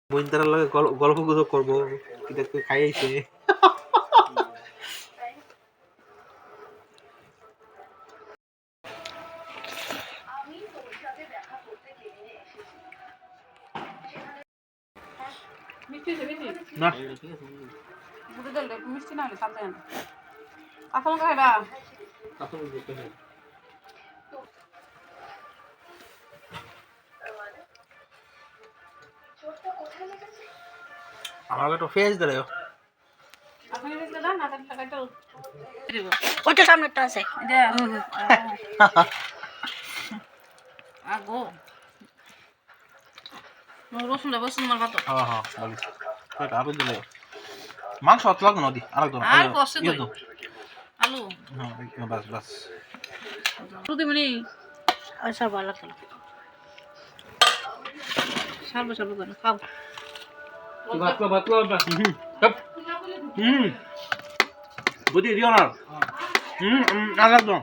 বইন্দার লগে গল্প গুজব করবো, এটা খাইয়েছে। না মিষ্টি না হলে সাথে কাঁচা লঙ্কা খাইবা? আমাকে একটু পেঁয়াজ দিলে। ওইটা সামনেটা আছে। আগো রসুনটা বসুন আমার ভাত। হ্যাঁ হ্যাঁ বলিস আরো দিলে মাংস অত লাগবে না, দি আরেকদম আর কষে দই আলু হ্যাঁ বাস বাস প্রতিমনি আচ্ছা ভালো লাগতো না। সারবো সারবো করে খাও। বুঝি দিও না। আরেকদম